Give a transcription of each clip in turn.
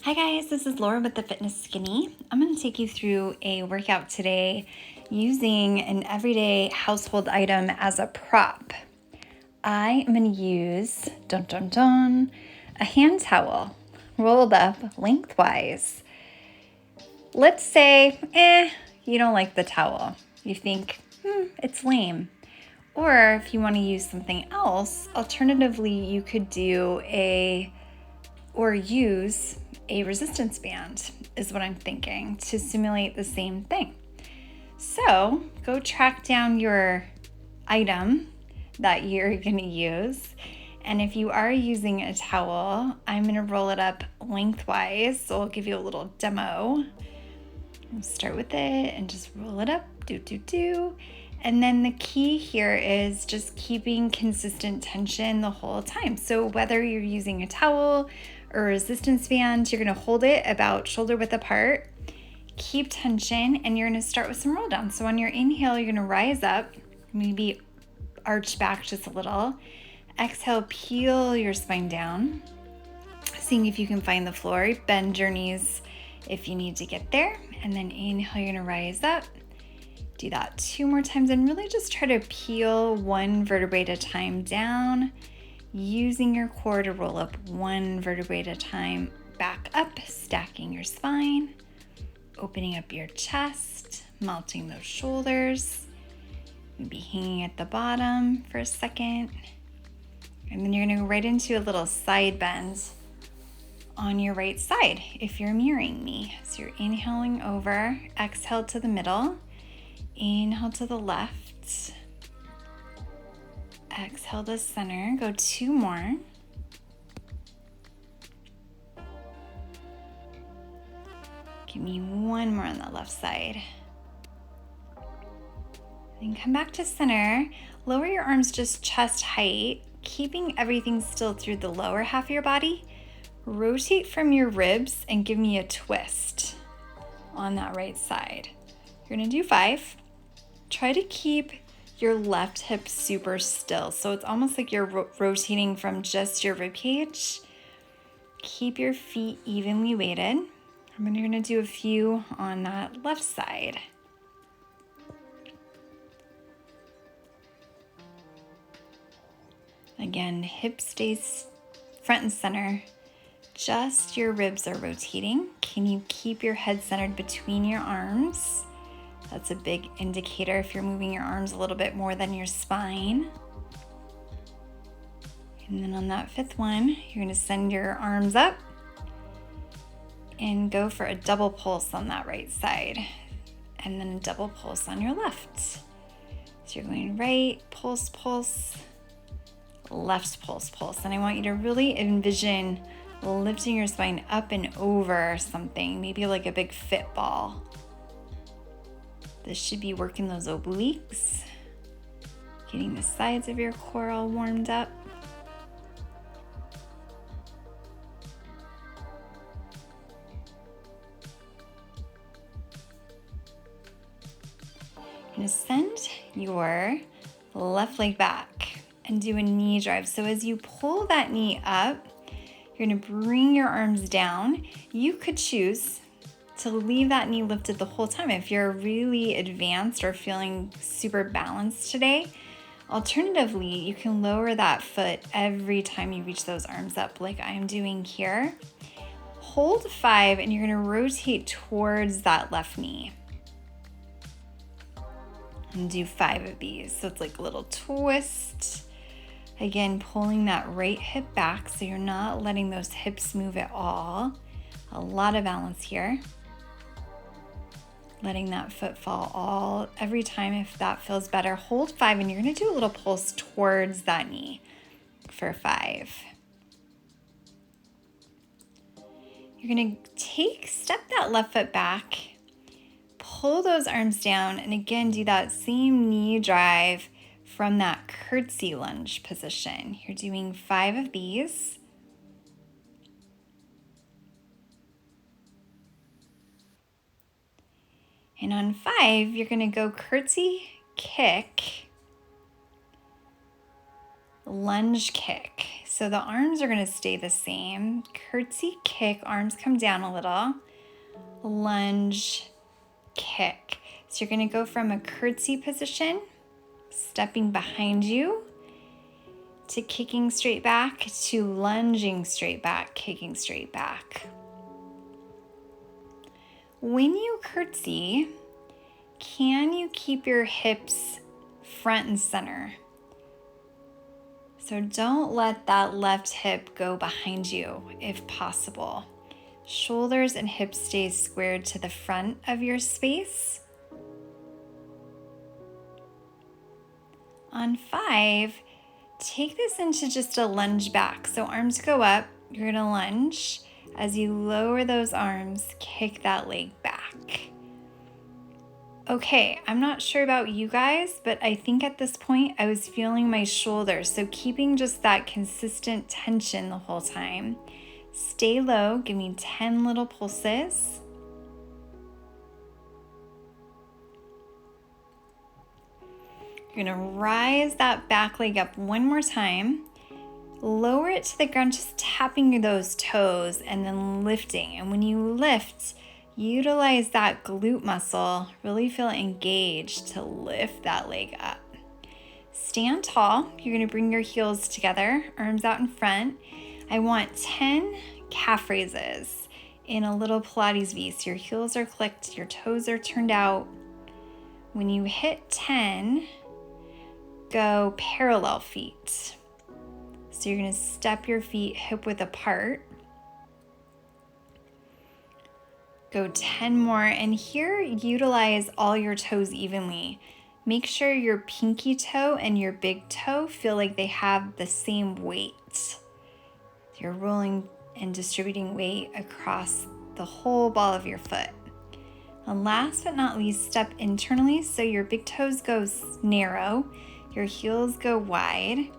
Hi guys, this is Laura with the Fitness Skinny. I'm going to take you through a workout today using an everyday household item as a prop. I am going to use, a hand towel rolled up lengthwise. Let's say, you don't like the towel. You think, it's lame. Or if you want to use something else, alternatively, you could use a resistance band is what I'm thinking to simulate the same thing. So go track down your item that you're going to use. And if you are using a towel, I'm going to roll it up lengthwise. So I'll give you a little demo. I'll start with it and just roll it up. And then the key here is just keeping consistent tension the whole time. So whether you're using a towel or a resistance band, you're going to hold it about shoulder width apart, keep tension, and you're going to start with some roll down. So on your inhale, you're going to rise up, maybe arch back just a little. Exhale, peel your spine down, seeing if you can find the floor. Bend your knees if you need to get there. And then inhale, you're going to rise up. Do that 2 more times and really just try to peel one vertebrae at a time down, using your core to roll up one vertebrae at a time, back up, stacking your spine, opening up your chest, melting those shoulders, maybe hanging at the bottom for a second. And then you're gonna go right into a little side bend on your right side if you're mirroring me. So you're inhaling over, exhale to the middle, inhale to the left, exhale to center, go 2 more. Give me 1 more on the left side. Then come back to center, lower your arms just chest height, keeping everything still through the lower half of your body. Rotate from your ribs and give me a twist on that right side. You're gonna do 5. Try to keep your left hip super still. So it's almost like you're rotating from just your rib cage. Keep your feet evenly weighted. And then you're gonna do a few on that left side. Again, hip stays front and center. Just your ribs are rotating. Can you keep your head centered between your arms? That's a big indicator if you're moving your arms a little bit more than your spine. And then on that 5th one, you're going to send your arms up and go for a double pulse on that right side, and then a double pulse on your left. So you're going right, pulse, pulse, left, pulse, pulse. And I want you to really envision lifting your spine up and over something, maybe like a big fit ball. This should be working those obliques, getting the sides of your core all warmed up. You're going to send your left leg back and do a knee drive. So as you pull that knee up, you're going to bring your arms down. You could choose to leave that knee lifted the whole time if you're really advanced or feeling super balanced today. Alternatively, you can lower that foot every time you reach those arms up like I'm doing here. Hold 5 and you're going to rotate towards that left knee. And do 5 of these. So it's like a little twist. Again, pulling that right hip back so you're not letting those hips move at all. A lot of balance here. Letting that foot fall every time if that feels better. Hold 5 and you're going to do a little pulse towards that knee for 5. You're going to step that left foot back, pull those arms down, and again do that same knee drive from that curtsy lunge position. You're doing 5 of these. And on 5, you're going to go curtsy, kick, lunge kick. So the arms are gonna stay the same. Curtsy, kick, arms come down a little. Lunge, kick. So you're gonna go from a curtsy position, stepping behind you, to kicking straight back, to lunging straight back, kicking straight back. When you curtsy, can you keep your hips front and center? So don't let that left hip go behind you if possible. Shoulders and hips stay squared to the front of your space. On 5, take this into just a lunge back. So arms go up, you're gonna lunge. As you lower those arms, kick that leg back. Okay, I'm not sure about you guys, but I think at this point I was feeling my shoulders. So keeping just that consistent tension the whole time. Stay low, give me 10 little pulses. You're gonna rise that back leg up one more time. Lower it to the ground, just tapping those toes and then lifting. And when you lift, utilize that glute muscle. Really feel engaged to lift that leg up. Stand tall. You're gonna bring your heels together, arms out in front. I want 10 calf raises in a little Pilates V. So your heels are clicked, your toes are turned out. When you hit 10, go parallel feet. So you're gonna step your feet hip width apart. Go 10 more, and here utilize all your toes evenly. Make sure your pinky toe and your big toe feel like they have the same weight. You're rolling and distributing weight across the whole ball of your foot. And last but not least, step internally so your big toes go narrow, your heels go wide.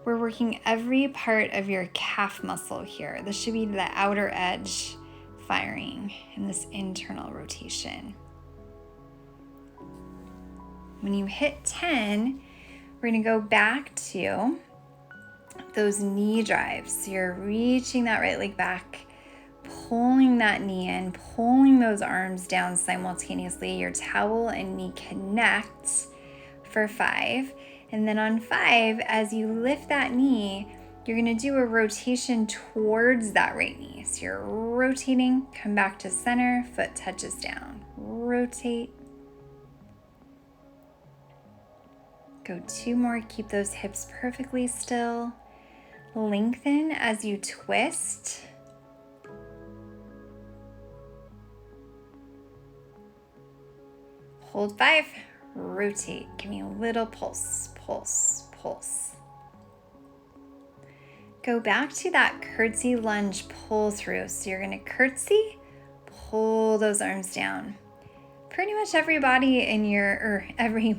We're working every part of your calf muscle here. This should be the outer edge firing in this internal rotation. When you hit 10, we're gonna go back to those knee drives. So you're reaching that right leg back, pulling that knee in, pulling those arms down simultaneously. Your towel and knee connect for 5. And then on 5, as you lift that knee, you're gonna do a rotation towards that right knee. So you're rotating, come back to center, foot touches down. Rotate. Go 2 more, keep those hips perfectly still. Lengthen as you twist. Hold 5, rotate. Give me a little pulse, pulse, pulse. Go back to that curtsy lunge pull through. So you're gonna curtsy, pull those arms down. Pretty much every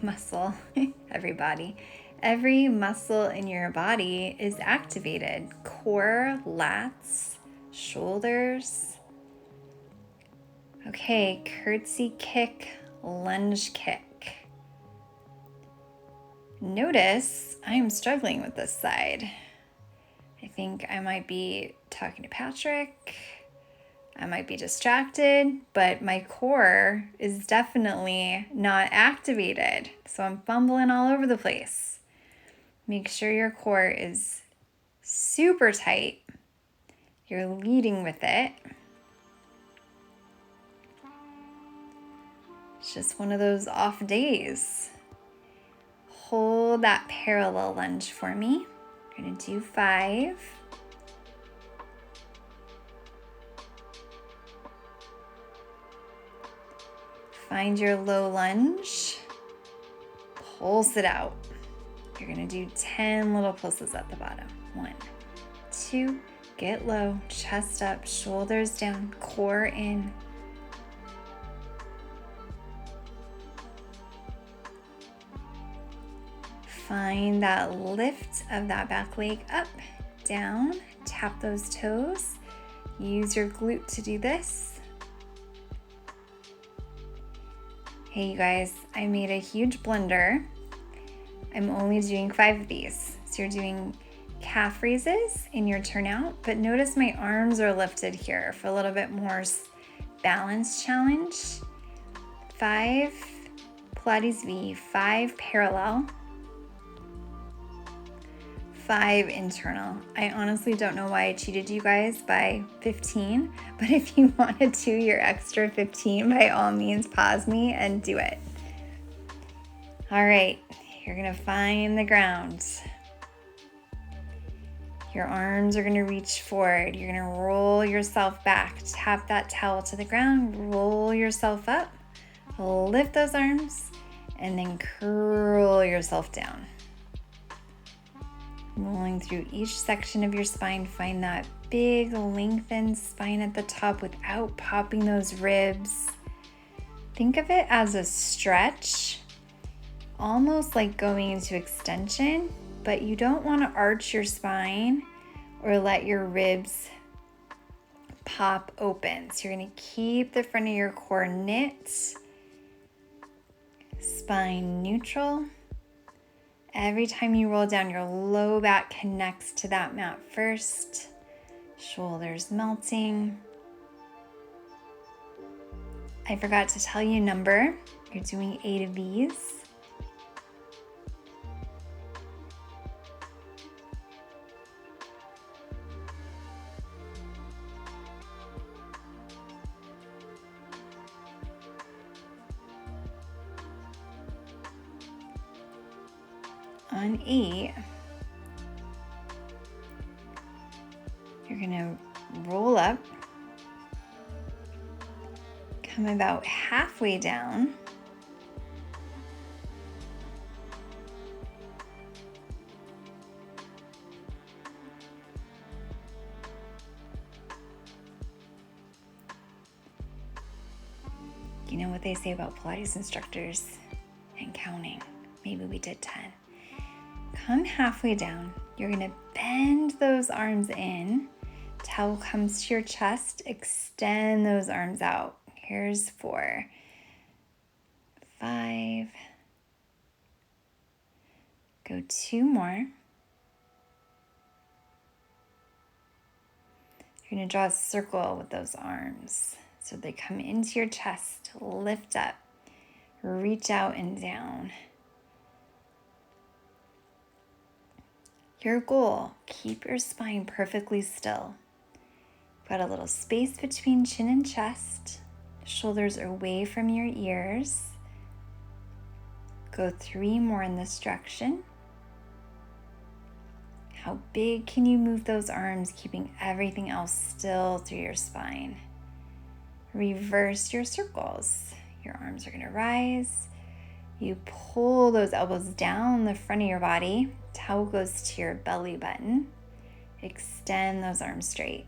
muscle, every muscle in your body is activated. Core, lats, shoulders. Okay, curtsy kick, lunge kick. Notice I'm struggling with this side. I think I might be talking to Patrick. I might be distracted, but my core is definitely not activated. So I'm fumbling all over the place. Make sure your core is super tight. You're leading with it. It's just one of those off days. Hold that parallel lunge for me. We're gonna do 5. Find your low lunge, pulse it out. You're gonna do 10 little pulses at the bottom. 1, 2, get low, chest up, shoulders down, core in. Find that lift of that back leg up, down, tap those toes. Use your glute to do this. Hey you guys, I made a huge blunder. I'm only doing 5 of these. So you're doing calf raises in your turnout, but notice my arms are lifted here for a little bit more balance challenge. 5 Pilates V, 5 parallel, 5 internal. I honestly don't know why I cheated you guys by 15, but if you want to do your extra 15, by all means pause me and do it. All right, you're gonna find the ground. Your arms are gonna reach forward. You're gonna roll yourself back. Tap that towel to the ground, roll yourself up, lift those arms, and then curl yourself down. Rolling through each section of your spine, find that big lengthened spine at the top without popping those ribs. Think of it as a stretch, almost like going into extension, but you don't want to arch your spine or let your ribs pop open. So you're going to keep the front of your core knit, spine neutral. Every time you roll down, your low back connects to that mat first. Shoulders melting. I forgot to tell you number. You're doing 8 of these. On 8, you're gonna roll up, come about halfway down, you know what they say about Pilates instructors and counting. Maybe we did 10. Come halfway down. You're gonna bend those arms in. Towel comes to your chest. Extend those arms out. Here's 4, 5. Go 2 more. You're gonna draw a circle with those arms. So they come into your chest. Lift up. Reach out and down. Your goal, keep your spine perfectly still. Got a little space between chin and chest. Shoulders are away from your ears. Go 3 more in this direction. How big can you move those arms, keeping everything else still through your spine? Reverse your circles. Your arms are gonna rise. You pull those elbows down the front of your body. Towel goes to your belly button. Extend those arms straight.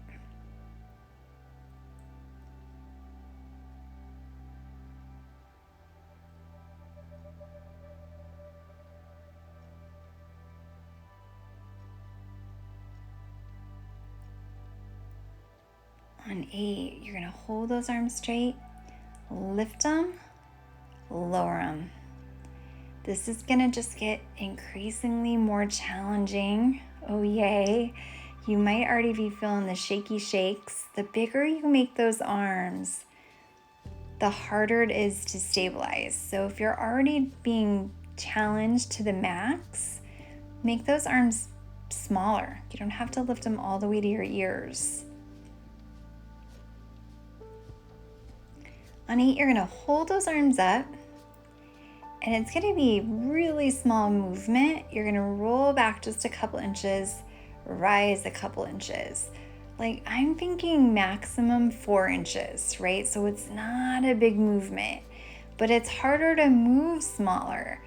On 8, you're gonna hold those arms straight, lift them, lower them. This is gonna just get increasingly more challenging. Oh yay. You might already be feeling the shaky shakes. The bigger you make those arms, the harder it is to stabilize. So if you're already being challenged to the max, make those arms smaller. You don't have to lift them all the way to your ears. On 8, you're gonna hold those arms up, and it's gonna be really small movement. You're gonna roll back just a couple inches, rise a couple inches. Like I'm thinking maximum 4 inches, right? So it's not a big movement, but it's harder to move smaller.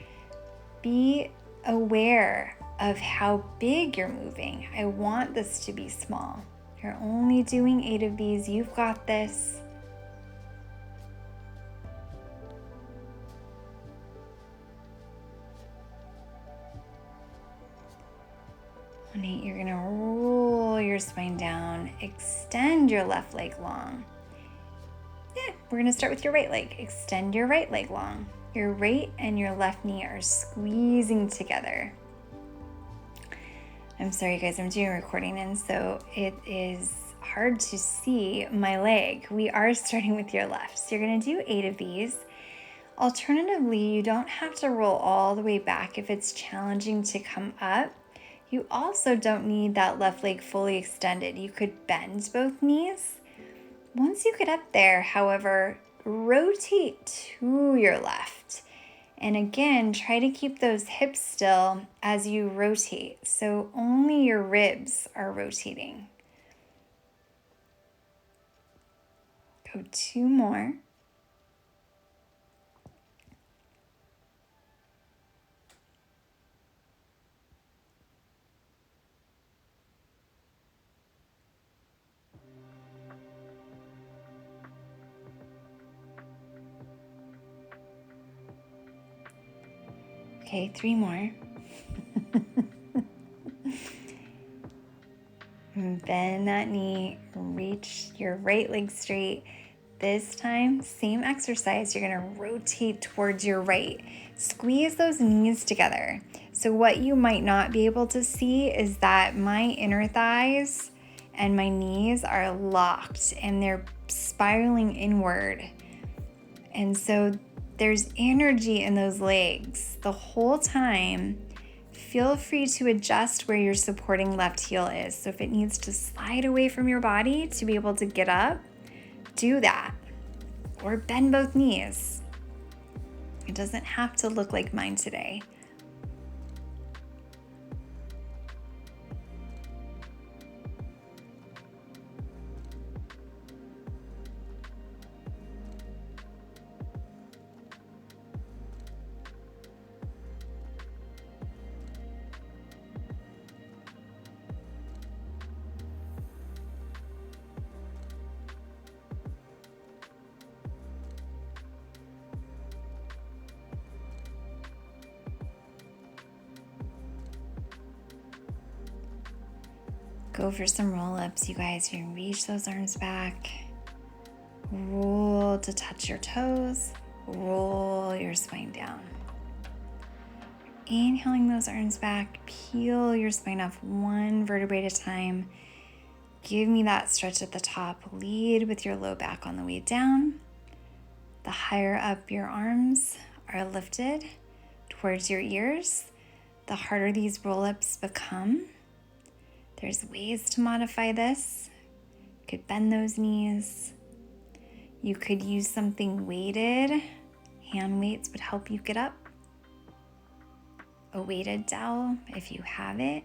Be aware of how big you're moving. I want this to be small. You're only doing 8 of these. You've got this. On 8, you're gonna roll your spine down, extend your left leg long. We're gonna start with your right leg. Extend your right leg long. Your right and your left knee are squeezing together. I'm sorry guys, I'm doing a recording and so it is hard to see my leg. We are starting with your left. So you're gonna do 8 of these. Alternatively, you don't have to roll all the way back if it's challenging to come up. You also don't need that left leg fully extended. You could bend both knees. Once you get up there, however, rotate to your left. And again, try to keep those hips still as you rotate. So only your ribs are rotating. Go 2 more. Okay, 3 more. Bend that knee, reach your right leg straight. This time, same exercise, you're gonna rotate towards your right. Squeeze those knees together. So what you might not be able to see is that my inner thighs and my knees are locked and they're spiraling inward. And so there's energy in those legs the whole time. Feel free to adjust where your supporting left heel is. So if it needs to slide away from your body to be able to get up, do that. Or bend both knees. It doesn't have to look like mine today. Go for some roll-ups, you guys. You're gonna reach those arms back. Roll to touch your toes. Roll your spine down. Inhaling those arms back. Peel your spine off one vertebrae at a time. Give me that stretch at the top. Lead with your low back on the way down. The higher up your arms are lifted towards your ears, the harder these roll-ups become. There's ways to modify this. You could bend those knees. You could use something weighted. Hand weights would help you get up. A weighted dowel if you have it.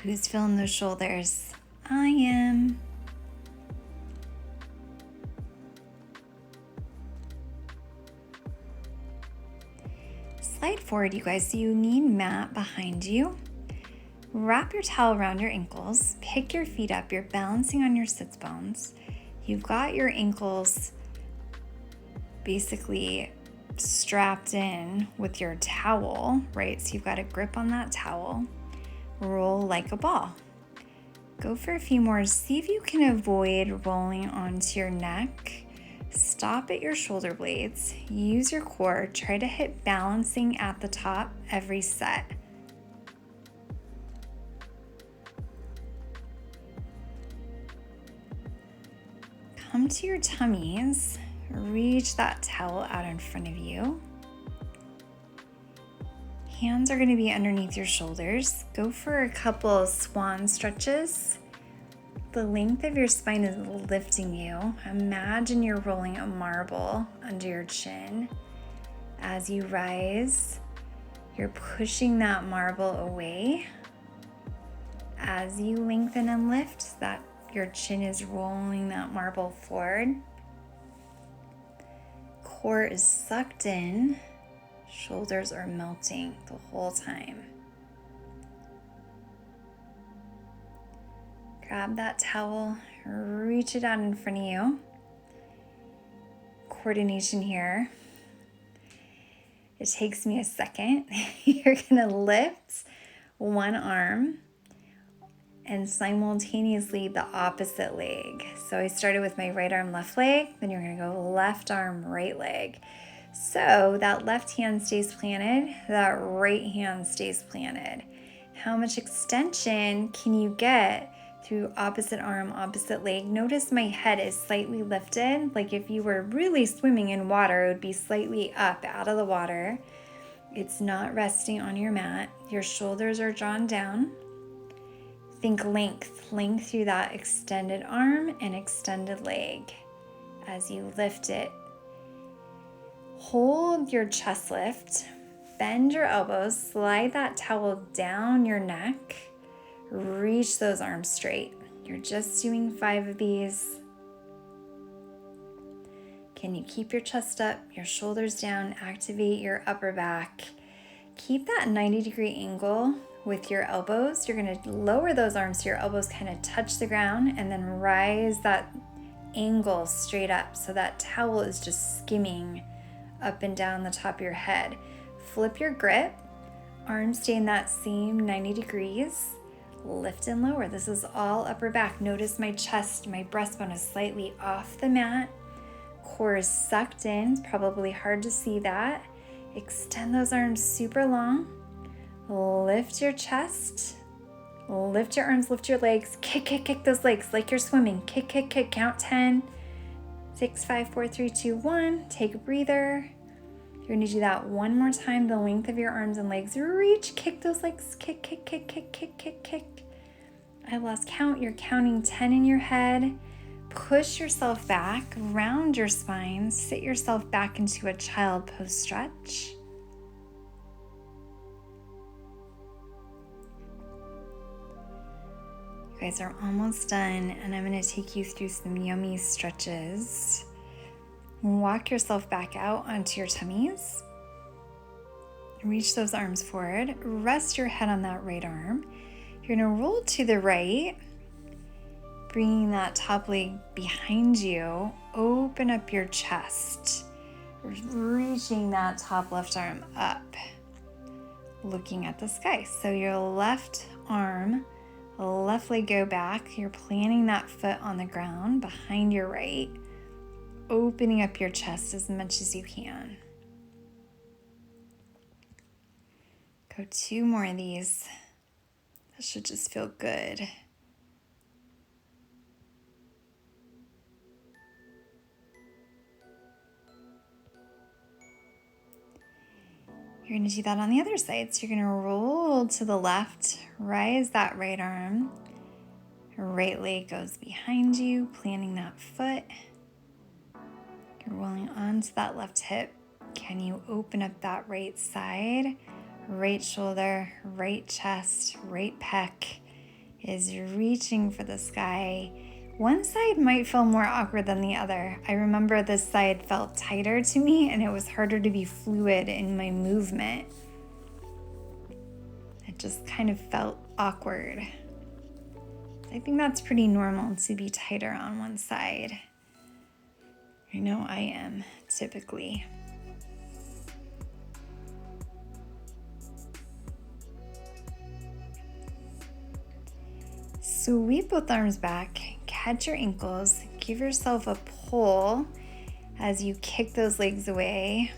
Who's feeling those shoulders? I am. Slide forward, you guys. So you need mat behind you. Wrap your towel around your ankles. Pick your feet up. You're balancing on your sits bones. You've got your ankles basically strapped in with your towel, right? So you've got a grip on that towel. Roll like a ball. Go for a few more. See if you can avoid rolling onto your neck. Stop at your shoulder blades. Use your core. Try to hit balancing at the top every set. Come to your tummies. Reach that towel out in front of you. Hands are going to be underneath your shoulders. Go for a couple swan stretches. The length of your spine is lifting you. Imagine you're rolling a marble under your chin. As you rise, you're pushing that marble away. As you lengthen and lift, that your chin is rolling that marble forward. Core is sucked in. Shoulders are melting the whole time. Grab that towel, reach it out in front of you. Coordination here. It takes me a second. You're gonna lift one arm and simultaneously the opposite leg. So I started with my right arm, left leg, then you're gonna go left arm, right leg. So that left hand stays planted, that right hand stays planted. How much extension can you get through opposite arm, opposite leg? Notice my head is slightly lifted. Like if you were really swimming in water, it would be slightly up out of the water. It's not resting on your mat. Your shoulders are drawn down. Think length through that extended arm and extended leg as you lift it. Hold your chest lift, bend your elbows, slide that towel down your neck, reach those arms straight. You're just doing 5 of these. Can you keep your chest up, your shoulders down, activate your upper back? Keep that 90-degree angle with your elbows. You're gonna lower those arms so your elbows kind of touch the ground and then rise that angle straight up so that towel is just skimming up and down the top of your head. Flip your grip, arms stay in that same 90 degrees, lift and lower. This is all upper back. Notice my chest, my breastbone is slightly off the mat. Core is sucked in, it's probably hard to see that. Extend those arms super long. Lift your chest, lift your arms, lift your legs, kick those legs like you're swimming. Kick, count 10. 6, 5, 4, 3, 2, 1. Take a breather. You're gonna do that one more time, the length of your arms and legs. Reach, kick those legs, kick. I lost count. You're counting 10 in your head. Push yourself back, round your spine, sit yourself back into a child pose stretch. You guys are almost done, and I'm going to take you through some yummy stretches. Walk yourself back out onto your tummies. Reach those arms forward. Rest your head on that right arm. You're going to roll to the right, bringing that top leg behind you. Open up your chest, reaching that top left arm up, looking at the sky. So your left arm, left leg go back. You're planting that foot on the ground behind your right, opening up your chest as much as you can. Go 2 more of these. That should just feel good. You're going to do that on the other side. So you're going to roll to the left, rise that right arm. Right leg goes behind you, planting that foot. You're rolling onto that left hip. Can you open up that right side? Right shoulder, right chest, right pec is reaching for the sky. One side might feel more awkward than the other. I remember this side felt tighter to me and it was harder to be fluid in my movement. It just kind of felt awkward. I think that's pretty normal to be tighter on one side. I know I am typically. Sweep both arms back, catch your ankles, give yourself a pull as you kick those legs away.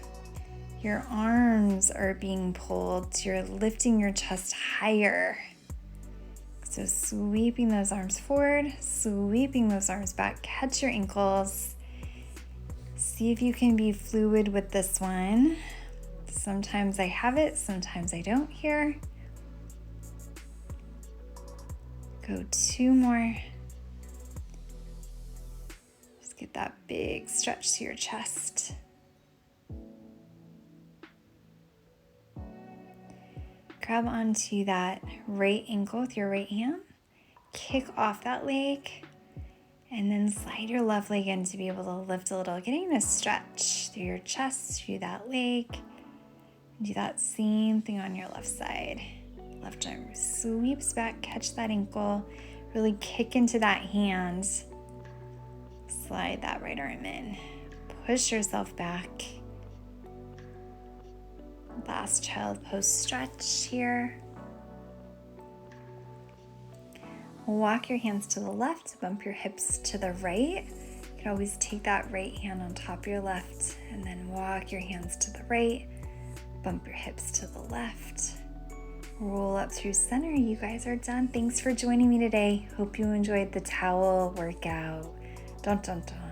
Your arms are being pulled, so you're lifting your chest higher. So sweeping those arms forward, sweeping those arms back, catch your ankles. See if you can be fluid with this one. Sometimes I have it, sometimes I don't here. Go 2 more. Just get that big stretch to your chest. Grab onto that right ankle with your right hand. Kick off that leg. And then slide your left leg in to be able to lift a little. Getting a stretch through your chest, through that leg. Do that same thing on your left side. Left arm sweeps back, catch that ankle, really kick into that hand. Slide that right arm in. Push yourself back. Last child pose stretch here. Walk your hands to the left, bump your hips to the right. You can always take that right hand on top of your left and then walk your hands to the right, bump your hips to the left. Roll up through center. You guys are done. Thanks for joining me today. Hope you enjoyed the towel workout. Dun dun dun.